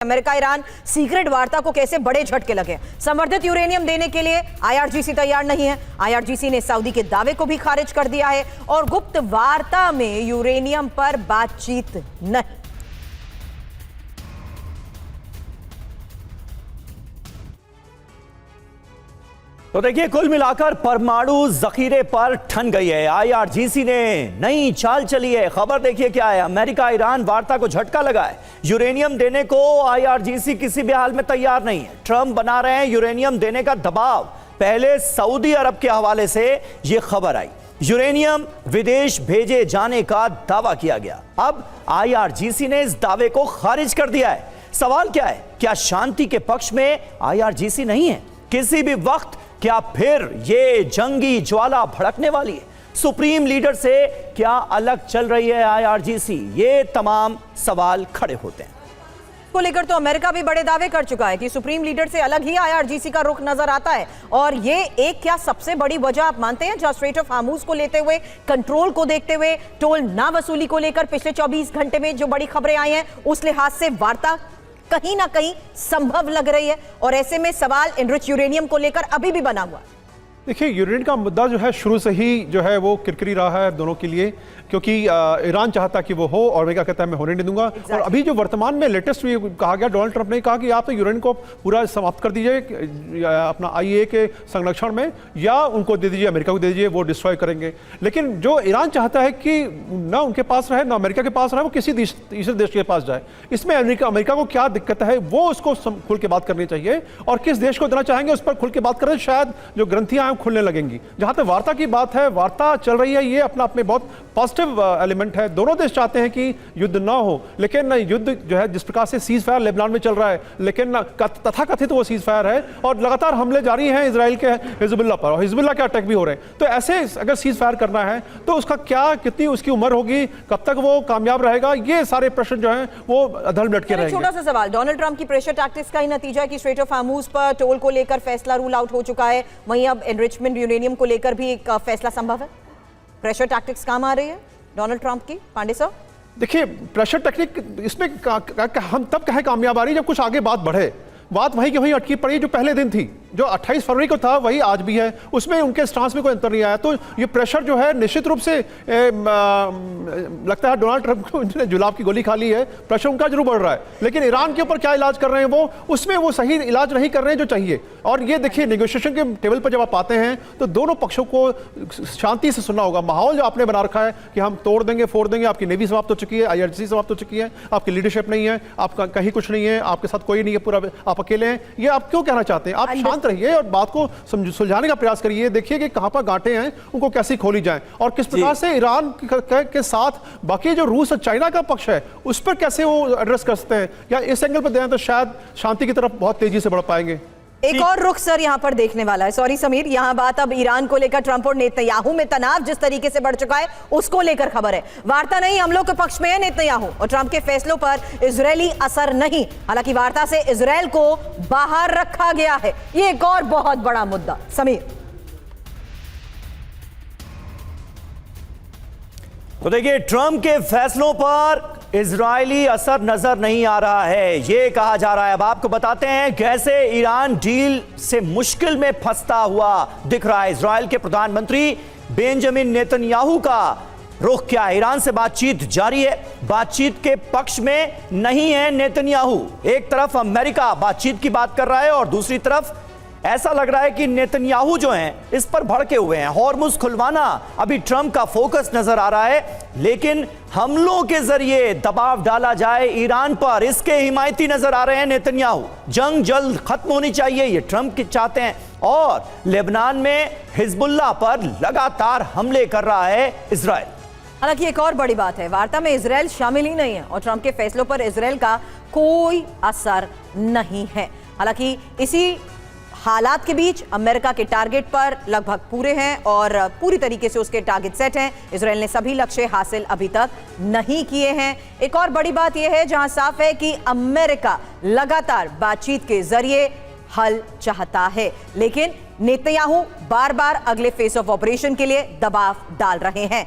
America Iran secret वार्ता को कैसे बड़े झटके लगे। संवर्धित यूरेनियम देने के लिए आईआरजीसी तैयार नहीं है। आईआरजीसी ने सऊदी के दावे को भी खारिज कर दिया है और गुप्त वार्ता में यूरेनियम पर बातचीत नहीं। तो देखिए, कुल मिलाकर परमाणु जखीरे पर ठन गई है। आईआरजीसी ने नई चाल चली है। खबर देखिए क्या है। अमेरिका ईरान वार्ता को झटका लगा है। यूरेनियम देने को आईआरजीसी किसी भी हाल में तैयार नहीं है। ट्रंप बना रहे हैं यूरेनियम देने का दबाव। पहले सऊदी अरब के हवाले से यह खबर आई, यूरेनियम विदेश भेजे जाने का दावा किया गया। अब आईआरजीसी ने इस दावे को खारिज कर दिया है। सवाल क्या है, क्या शांति के पक्ष में आईआरजीसी नहीं है? किसी भी वक्त क्या फिर ये जंगी ज्वाला भड़कने वाली है? सुप्रीम लीडर से क्या अलग चल रही है आईआरजीसी? ये तमाम सवाल खड़े होते हैं। को लेकर तो अमेरिका भी बड़े दावे कर चुका है कि सुप्रीम लीडर से अलग ही आईआरजीसी का रुख नजर आता है। और ये एक क्या सबसे बड़ी वजह आप मानते हैं, जहां स्ट्रेट ऑफ हार्मूज को लेते हुए, कंट्रोल को देखते हुए, टोल ना वसूली को लेकर पिछले 24 घंटे में जो बड़ी खबरें आई हैं, उस लिहाज से वार्ता कहीं ना कहीं संभव लग रही है। और ऐसे में सवाल एनरिच यूरेनियम को लेकर अभी भी बना हुआ। देखिए, यूरेनियम का मुद्दा जो है शुरू से ही जो है वो किरकिरी रहा है दोनों के लिए, क्योंकि ईरान चाहता कि वो हो और अमेरिका कहता है मैं होने नहीं दूंगा। और अभी जो वर्तमान में लेटेस्ट भी कहा गया, डोनाल्ड ट्रंप ने कहा कि आप तो यूरेनियम को पूरा समाप्त कर दीजिए अपना आईएए के संरक्षण में, या उनको दे दीजिए, अमेरिका को दे दीजिए, वो डिस्ट्रॉय करेंगे। लेकिन जो ईरान चाहता है कि ना उनके पास रहे ना अमेरिका के पास रहे, वो किसी तीसरे देश के पास जाए। इसमें अमेरिका को क्या दिक्कत है, वो उसको खुल के बात करनी चाहिए। और किस देश को देना चाहेंगे उस पर खुल के बात करें, शायद जो ग्रंथियां खुलने लगेंगी। जहां तक वार्ता की बात है, वार्ता चल रही है, ये अपना अपने बहुत पॉजिटिव एलिमेंट है। दोनों देश चाहते हैं कि युद्ध ना हो, लेकिन युद्ध जो है जिस प्रकार से सीज फायर लेबनान में चल रहा है, लेकिन तथाकथित वो सीज फायर है और लगातार हमले जारी हैं इजराइल के हिजबुल्लाह पर, और हिजबुल्लाह के अटैक भी हो रहे हैं। तो ऐसे अगर सीज फायर करना है तो उसका क्या, कितनी उसकी उम्र होगी, कब तक वो कामयाब रहेगा, ये सारे प्रश्न जो हैं वो अधर लटके रहेंगे। छोटा सा सवाल, डोनाल्ड ट्रंप की प्रेशर टैक्टिक्स का ही नतीजा है कि स्ट्रेट ऑफ हार्मूज पर टोल को लेकर फैसला रूल आउट हो चुका है। वहीं अब एनरिचमेंट यूरेनियम को लेकर भी एक फैसला संभव है। प्रेशर टैक्टिक्स काम आ रही है डोनाल्ड ट्रंप की, पांडे साहब? देखिए, प्रेशर टेक्निक इसमें हम तब कहे कामयाब आ रही है जब कुछ आगे बात बढ़े। बात वही की वही अटकी पड़ी जो पहले दिन थी, जो 28 फरवरी को था वही आज भी है। उसमें उनके स्टांस में कोई अंतर नहीं आया। तो ये प्रेशर जो है निश्चित रूप से लगता है डोनाल्ड ट्रंप को उन्होंने जुलाब की गोली खा ली है। प्रेशर उनका जरूर बढ़ रहा है, लेकिन ईरान के ऊपर क्या इलाज कर रहे हैं वो, उसमें वो सही इलाज नहीं कर रहे हैं जो चाहिए। और ये देखिए, नेगोशिएशन के टेबल पर जब आप आते हैं तो दोनों पक्षों को शांति से सुनना होगा। माहौल जो आपने बना रखा है कि हम तोड़ देंगे फोड़ देंगे, आपकी नेवी समाप्त हो चुकी है, आईआरजीसी समाप्त हो चुकी है, आपकी लीडरशिप नहीं है, आपका कहीं कुछ नहीं है, आपके साथ कोई नहीं है, पूरा आप अकेले हैं, ये आप क्यों कहना चाहते हैं? आप शांत रहिए और बात को सुलझाने का प्रयास करिए। देखिए कि कहां पर गांठें हैं, उनको कैसे खोली जाएं, और किस प्रकार से ईरान के साथ बाकी जो रूस और चाइना का पक्ष है उस पर कैसे वो एड्रेस कर सकते हैं, या इस एंगल पर दें तो शायद शांति की तरफ बहुत तेजी से बढ़ पाएंगे। एक और रुख सर यहां पर देखने वाला है। सॉरी समीर, यहां बात अब ईरान को लेकर ट्रंप और नेतन्याहू में तनाव जिस तरीके से बढ़ चुका है उसको लेकर खबर है। वार्ता नहीं हमलों के पक्ष में है नेतन्याहू, और ट्रंप के फैसलों पर इजरायली असर नहीं। हालांकि वार्ता से इजरायल को बाहर रखा गया है। ये एक और बहुत बड़ा मुद्दा। समीर? तो देखिए, ट्रंप के फैसलों पर इजरायली असर नजर नहीं आ रहा है, ये कहा जा रहा है। अब आपको बताते हैं कैसे ईरान डील से मुश्किल में फंसता हुआ दिख रहा है। इजरायल के प्रधानमंत्री बेंजामिन नेतन्याहू का रुख क्या है? ईरान से बातचीत जारी है, बातचीत के पक्ष में नहीं है नेतन्याहू। एक तरफ अमेरिका बातचीत की बात कर रहा है और दूसरी तरफ ऐसा लग रहा है कि नेतन्याहू जो हैं इस पर भड़के हुए हैं। हॉर्मुज खुलवाना अभी ट्रंप का फोकस नजर आ रहा है, लेकिन हमलों के जरिए दबाव डाला जाए ईरान पर, इसके हिमायती नजर आ रहे हैं नेतन्याहू। जंग जल्द खत्म होनी चाहिए, ये ट्रंप की चाहते हैं। और लेबनान में हिजबुल्लाह पर लगातार हमले कर रहा है इजरायल। हालांकि एक और बड़ी बात है, वार्ता में इजरायल शामिल ही नहीं है और ट्रंप के फैसलों पर इजरायल का कोई असर नहीं है। हालांकि इसी हालात के बीच अमेरिका के टारगेट पर लगभग पूरे हैं और पूरी तरीके से उसके टारगेट सेट हैं। इजरायल ने सभी लक्ष्य हासिल अभी तक नहीं किए हैं। एक और बड़ी बात यह है जहां साफ है कि अमेरिका लगातार बातचीत के जरिए हल चाहता है, लेकिन नेतन्याहू बार बार अगले फेस ऑफ ऑपरेशन के लिए दबाव डाल रहे हैं।